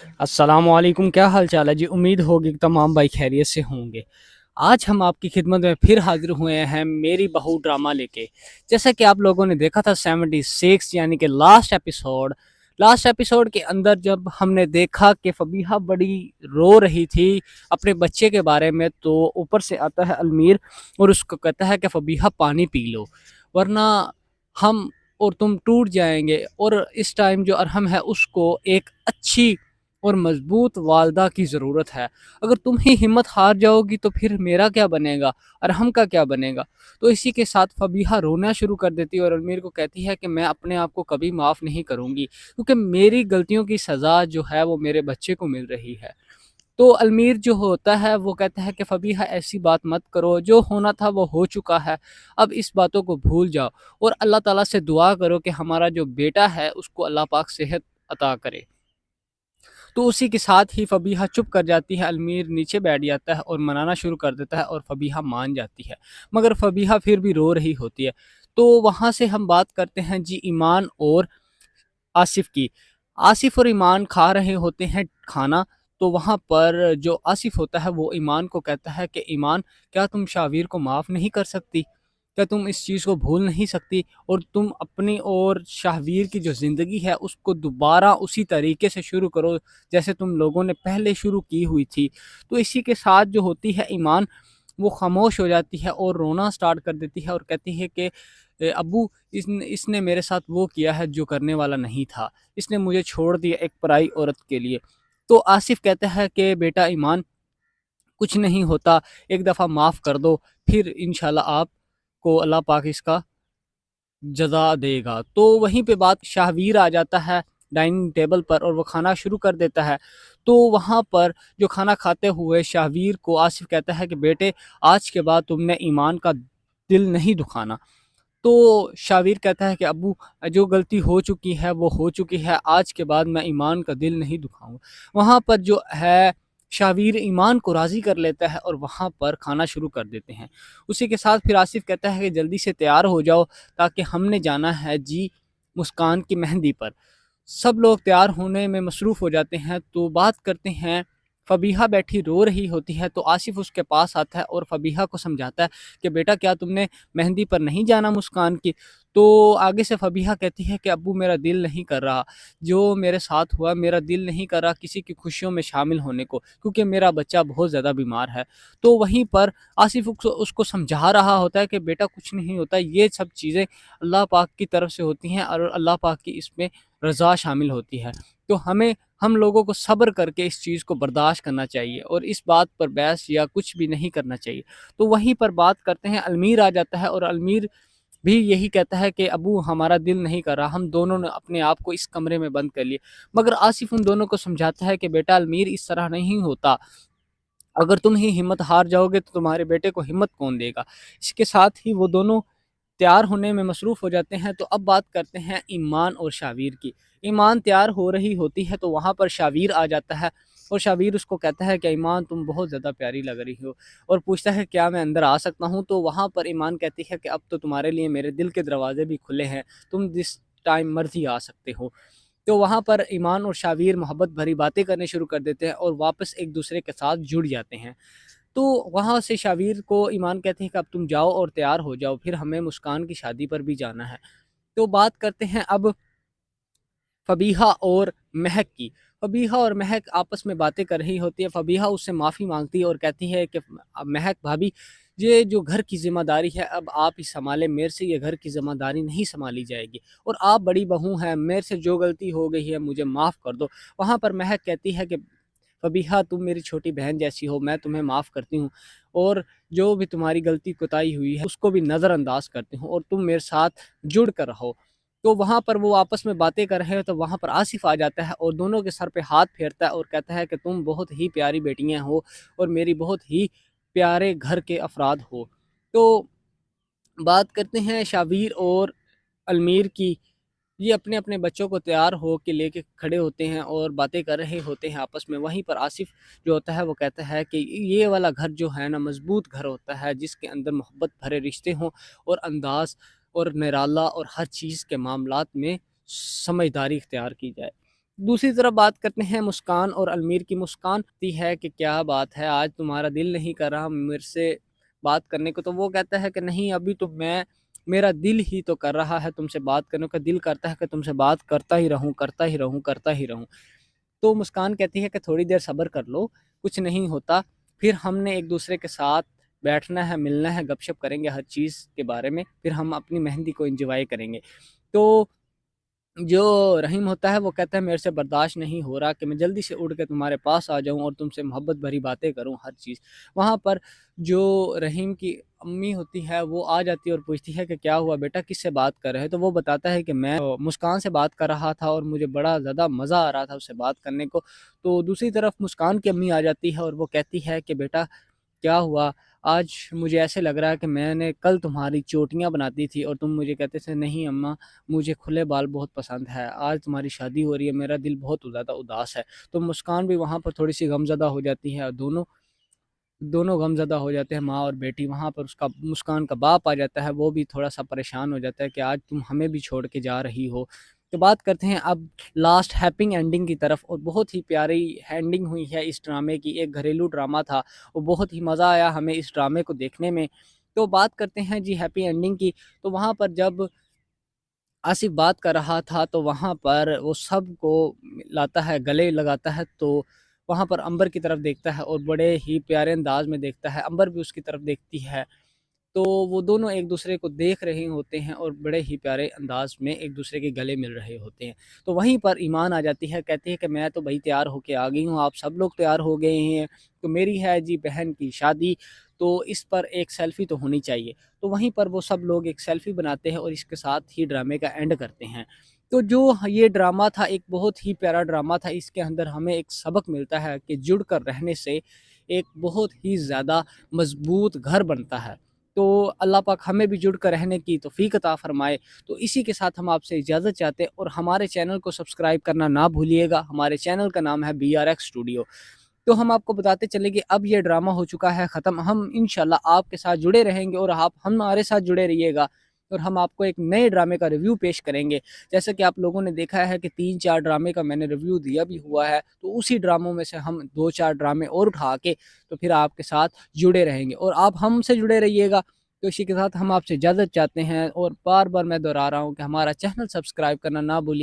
अस्सलाम वालेकुम। क्या हाल चाल है जी? उम्मीद होगी कि तमाम भाई खैरियत से होंगे। आज हम आपकी खिदमत में फिर हाजिर हुए हैं मेरी बहू ड्रामा लेके। जैसा कि आप लोगों ने देखा था 76 यानी कि लास्ट एपिसोड के अंदर जब हमने देखा कि फबीहा बड़ी रो रही थी अपने बच्चे के बारे में, तो ऊपर से आता है अलमीर और उसको कहता है कि फबीहा पानी पी लो वरना हम और तुम टूट जाएंगे। और इस टाइम जो अरहम है उसको एक अच्छी और मजबूत वालदा की ज़रूरत है। अगर तुम ही हिम्मत हार जाओगी तो फिर मेरा क्या बनेगा, अरहम का क्या बनेगा। तो इसी के साथ फबीहा रोना शुरू कर देती है और अलमीर को कहती है कि मैं अपने आप को कभी माफ़ नहीं करूँगी, क्योंकि मेरी गलतियों की सज़ा जो है वो मेरे बच्चे को मिल रही है। तो अलमीर जो होता है वो कहता है कि फबीहा ऐसी बात मत करो, जो होना था वो हो चुका है, अब इस बातों को भूल जाओ और अल्लाह ताला से दुआ करो कि हमारा जो बेटा है उसको अल्लाह पाक सेहत अता करे। तो उसी के साथ ही फबीहा चुप कर जाती है, अलमीर नीचे बैठ जाता है और मनाना शुरू कर देता है और फबीहा मान जाती है, मगर फबीहा फिर भी रो रही होती है। तो वहाँ से हम बात करते हैं जी ईमान और आसिफ की। आसिफ और ईमान खा रहे होते हैं खाना। तो वहाँ पर जो आसिफ होता है वो ईमान को कहता है कि ईमान, क्या तुम शावीर को माफ़ नहीं कर सकती? क्या तुम इस चीज़ को भूल नहीं सकती और तुम अपनी और शाहवीर की जो ज़िंदगी है उसको दोबारा उसी तरीके से शुरू करो जैसे तुम लोगों ने पहले शुरू की हुई थी। तो इसी के साथ जो होती है ईमान, वो खामोश हो जाती है और रोना स्टार्ट कर देती है और कहती है कि अब्बू, इसने मेरे साथ वो किया है जो करने वाला नहीं था, इसने मुझे छोड़ दिया एक पराई औरत के लिए। तो आसिफ कहता है कि बेटा ईमान, कुछ नहीं होता, एक दफ़ा माफ़ कर दो, फिर इंशाल्लाह आपको अल्लाह पाक इसका जज़ा देगा। तो वहीं पे बात शाहवीर आ जाता है डाइनिंग टेबल पर और वो खाना शुरू कर देता है। तो वहाँ पर जो खाना खाते हुए शाहवीर को आसिफ कहता है कि बेटे, आज के बाद तुमने ईमान का दिल नहीं दुखाना। तो शावीर कहता है कि अब्बू, जो गलती हो चुकी है वो हो चुकी है, आज के बाद मैं ईमान का दिल नहीं दुखाऊंगा। वहाँ पर जो है शावीर ईमान को राज़ी कर लेता है और वहाँ पर खाना शुरू कर देते हैं। उसी के साथ फिर आसिफ कहता है कि जल्दी से तैयार हो जाओ, ताकि हमने जाना है जी मुस्कान की मेहंदी पर। सब लोग तैयार होने में मसरूफ़ हो जाते हैं। तो बात करते हैं, फ़बीहा बैठी रो रही होती है तो आसिफ उसके पास आता है और फ़बीहा को समझाता है कि बेटा, क्या तुमने मेहंदी पर नहीं जाना मुस्कान की? तो आगे से फ़बीहा कहती है कि अब्बू, मेरा दिल नहीं कर रहा, जो मेरे साथ हुआ मेरा दिल नहीं कर रहा किसी की खुशियों में शामिल होने को, क्योंकि मेरा बच्चा बहुत ज़्यादा बीमार है। तो वहीं पर आसिफ उसको समझा रहा होता है कि बेटा, कुछ नहीं होता, ये सब चीज़ें अल्लाह पाक की तरफ से होती हैं और अल्लाह पाक की इसमें रज़ा शामिल होती है। तो हम लोगों को सब्र करके इस चीज़ को बर्दाश्त करना चाहिए और इस बात पर बहस या कुछ भी नहीं करना चाहिए। तो वहीं पर बात करते हैं, अलमीर आ जाता है और अलमीर भी यही कहता है कि अबू, हमारा दिल नहीं कर रहा, हम दोनों ने अपने आप को इस कमरे में बंद कर लिए। मगर आसिफ उन दोनों को समझाता है कि बेटा अलमीर, इस तरह नहीं होता, अगर तुम ही हिम्मत हार जाओगे तो तुम्हारे बेटे को हिम्मत कौन देगा। इसके साथ ही वो दोनों तैयार होने में मसरूफ़ हो जाते हैं। तो अब बात करते हैं ईमान और शावीर की। ईमान तैयार हो रही होती है तो वहाँ पर शावीर आ जाता है और शावीर उसको कहता है कि ईमान, तुम बहुत ज़्यादा प्यारी लग रही हो, और पूछता है क्या मैं अंदर आ सकता हूँ? तो वहाँ पर ईमान कहती है कि अब तो तुम्हारे लिए मेरे दिल के दरवाजे भी खुले हैं, तुम जिस टाइम मर्जी आ सकते हो। तो वहाँ पर ईमान और शावीर मोहब्बत भरी बातें करने शुरू कर देते हैं और वापस एक दूसरे के साथ जुड़ जाते हैं। तो वहाँ से शावीर को ईमान कहते हैं कि अब तुम जाओ और तैयार हो जाओ, फिर हमें मुस्कान की शादी पर भी जाना है। तो बात करते हैं अब फबीहा और महक की। फबीहा और महक आपस में बातें कर रही होती है। फबीहा उससे माफ़ी मांगती है और कहती है कि महक भाभी, ये जो घर की ज़िम्मेदारी है अब आप ही सँभालें, मेरे से ये घर की ज़िम्मेदारी नहीं सँभाली जाएगी, और आप बड़ी बहू हैं, मेरे से जो गलती हो गई है मुझे माफ़ कर दो। वहाँ पर महक कहती है कि फबीहा, तुम मेरी छोटी बहन जैसी हो, मैं तुम्हें माफ़ करती हूँ, और जो भी तुम्हारी गलती कोताही हुई है उसको भी नज़रअंदाज करती हूँ, और तुम मेरे साथ जुड़ कर रहो। तो वहाँ पर वो आपस में बातें कर रहे हो तो वहाँ पर आसिफ आ जाता है और दोनों के सर पे हाथ फेरता है और कहता है कि तुम बहुत ही प्यारी बेटियाँ हो और मेरी बहुत ही प्यारे घर के अफराद हो। तो बात करते हैं शावीर और अलमीर की। ये अपने अपने बच्चों को तैयार हो के लेके खड़े होते हैं और बातें कर रहे होते हैं आपस में। वहीं पर आसिफ जो होता है वो कहता है कि ये वाला घर जो है ना, मजबूत घर होता है जिसके अंदर मोहब्बत भरे रिश्ते हों और अंदाज और निराला और हर चीज़ के मामलात में समझदारी इख्तियार की जाए। دوسری طرف بات کرتے ہیں مسکان اور المیر کی۔ مسکان کہتی ہے کہ کیا بات ہے، آج تمہارا دل نہیں کر رہا میرے سے بات کرنے کو؟ تو وہ کہتا ہے کہ نہیں، ابھی تو میرا دل ہی تو کر رہا ہے تم سے بات کرنے کا، دل کرتا ہے کہ تم سے بات کرتا ہی رہوں کرتا ہی رہوں کرتا ہی رہوں۔ تو مسکان کہتی ہے کہ تھوڑی دیر صبر کر لو، کچھ نہیں ہوتا، پھر ہم نے ایک دوسرے کے ساتھ بیٹھنا ہے، ملنا ہے، گپ شپ کریں گے ہر چیز کے بارے میں، پھر ہم اپنی مہندی کو انجوائے کریں گے۔ تو جو رحیم ہوتا ہے وہ کہتا ہے میرے سے برداشت نہیں ہو رہا کہ میں جلدی سے اڑ کے تمہارے پاس آ جاؤں اور تم سے محبت بھری باتیں کروں ہر چیز۔ وہاں پر جو رحیم کی امی ہوتی ہے وہ آ جاتی ہے اور پوچھتی ہے کہ کیا ہوا بیٹا، کس سے بات کر رہے؟ تو وہ بتاتا ہے کہ میں مسکان سے بات کر رہا تھا اور مجھے بڑا زیادہ مزہ آ رہا تھا اس سے بات کرنے کو۔ تو دوسری طرف مسکان کی امی آ جاتی ہے اور وہ کہتی ہے کہ بیٹا کیا ہوا، آج مجھے ایسے لگ رہا ہے کہ میں نے کل تمہاری چوٹیاں بناتی تھی اور تم مجھے کہتے تھے نہیں اماں مجھے کھلے بال بہت پسند ہے، آج تمہاری شادی ہو رہی ہے، میرا دل بہت زیادہ اداس ہے۔ تو مسکان بھی وہاں پر تھوڑی سی غمزدہ ہو جاتی ہے اور دونوں غمزدہ ہو جاتے ہیں، ماں اور بیٹی۔ وہاں پر مسکان کا باپ آ جاتا ہے، وہ بھی تھوڑا سا پریشان ہو جاتا ہے کہ آج تم ہمیں بھی چھوڑ کے جا رہی ہو۔ تو بات کرتے ہیں اب لاسٹ ہیپی اینڈنگ کی طرف، اور بہت ہی پیاری اینڈنگ ہوئی ہے اس ڈرامے کی، ایک گھریلو ڈرامہ تھا، وہ بہت ہی مزہ آیا ہمیں اس ڈرامے کو دیکھنے میں۔ تو بات کرتے ہیں جی ہیپی اینڈنگ کی، تو وہاں پر جب آصف بات کر رہا تھا تو وہاں پر وہ سب کو لاتا ہے، گلے لگاتا ہے، تو وہاں پر امبر کی طرف دیکھتا ہے اور بڑے ہی پیارے انداز میں دیکھتا ہے، امبر بھی اس کی طرف دیکھتی ہے، تو وہ دونوں ایک دوسرے کو دیکھ رہے ہوتے ہیں اور بڑے ہی پیارے انداز میں ایک دوسرے کے گلے مل رہے ہوتے ہیں۔ تو وہیں پر ایمان آ جاتی ہے، کہتی ہے کہ میں تو بھائی تیار ہو کے آ گئی ہوں، آپ سب لوگ تیار ہو گئے ہیں، تو میری ہے جی بہن کی شادی، تو اس پر ایک سیلفی تو ہونی چاہیے۔ تو وہیں پر وہ سب لوگ ایک سیلفی بناتے ہیں اور اس کے ساتھ ہی ڈرامے کا اینڈ کرتے ہیں۔ تو جو یہ ڈرامہ تھا ایک بہت ہی پیارا ڈرامہ تھا، اس کے اندر ہمیں ایک سبق ملتا ہے کہ جڑ کر رہنے سے ایک بہت ہی زیادہ مضبوط گھر بنتا ہے۔ تو اللہ پاک ہمیں بھی جڑ کر رہنے کی توفیق عطا فرمائے۔ تو اسی کے ساتھ ہم آپ سے اجازت چاہتے ہیں، اور ہمارے چینل کو سبسکرائب کرنا نہ بھولیے گا۔ ہمارے چینل کا نام ہے BRX اسٹوڈیو۔ تو ہم آپ کو بتاتے چلیں کہ اب یہ ڈرامہ ہو چکا ہے ختم، ہم انشاءاللہ آپ کے ساتھ جڑے رہیں گے اور آپ ہمارے ساتھ جڑے رہیے گا، اور ہم آپ کو ایک نئے ڈرامے کا ریویو پیش کریں گے۔ جیسا کہ آپ لوگوں نے دیکھا ہے کہ 3-4 ڈرامے کا میں نے ریویو دیا بھی ہوا ہے، تو اسی ڈراموں میں سے ہم 2-4 ڈرامے اور اٹھا کے تو پھر آپ کے ساتھ جڑے رہیں گے، اور آپ ہم سے جڑے رہیے گا۔ تو اسی کے ساتھ ہم آپ سے اجازت چاہتے ہیں، اور بار بار میں دہرا رہا ہوں کہ ہمارا چینل سبسکرائب کرنا نہ بھولیے۔